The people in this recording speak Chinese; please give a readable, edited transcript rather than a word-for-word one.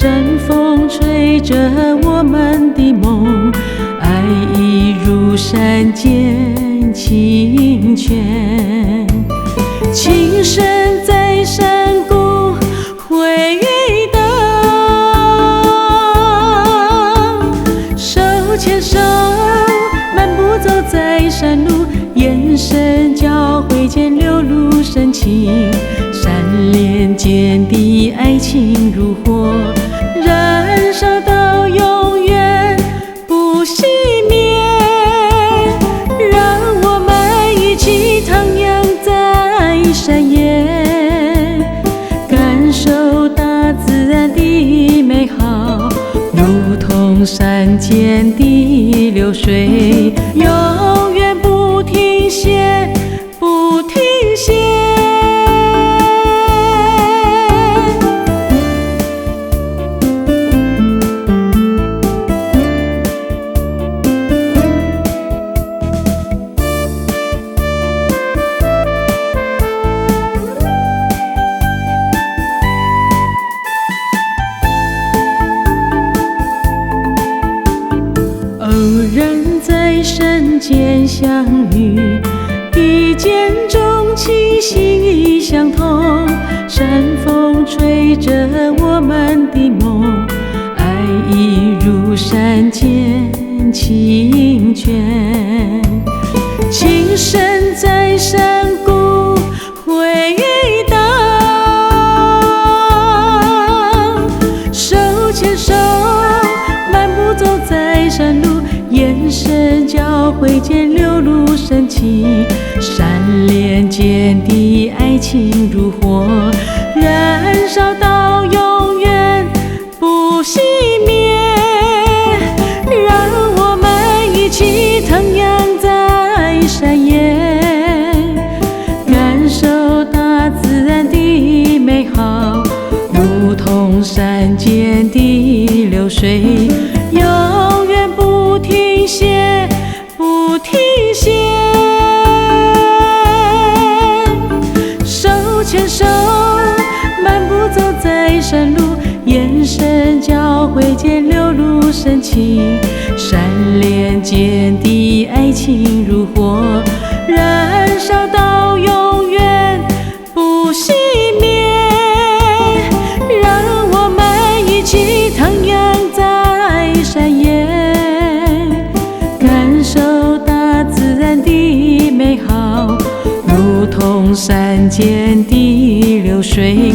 山风吹着我们的梦，爱已如山间清泉。琴声在山谷回荡，手牵手漫步走在山路，眼神交汇间流露深情。山连间的爱情如火，燃烧到永远不熄灭。让我们一起徜徉在山野，感受大自然的美好，如同山间的流水，永远不停歇，不停歇。偶然在山间相遇，一见钟情，心意相通。山风吹着我们的梦，爱已如山间清泉。琴声在山谷回荡，手牵手漫步走在山路，眼神交汇间流露深情。山连间的爱情如火，燃烧到永远不熄灭。让我们一起徜徉在山野，感受大自然的美好，如同山间的流水，永远不停歇，不停歇。手牵手漫步走在山路，眼神交汇间流露深情。山连间的爱情如火，燃烧到永远不熄灭。让我们一起徜徉在山野，感受大自然的美好，如同山间的流水，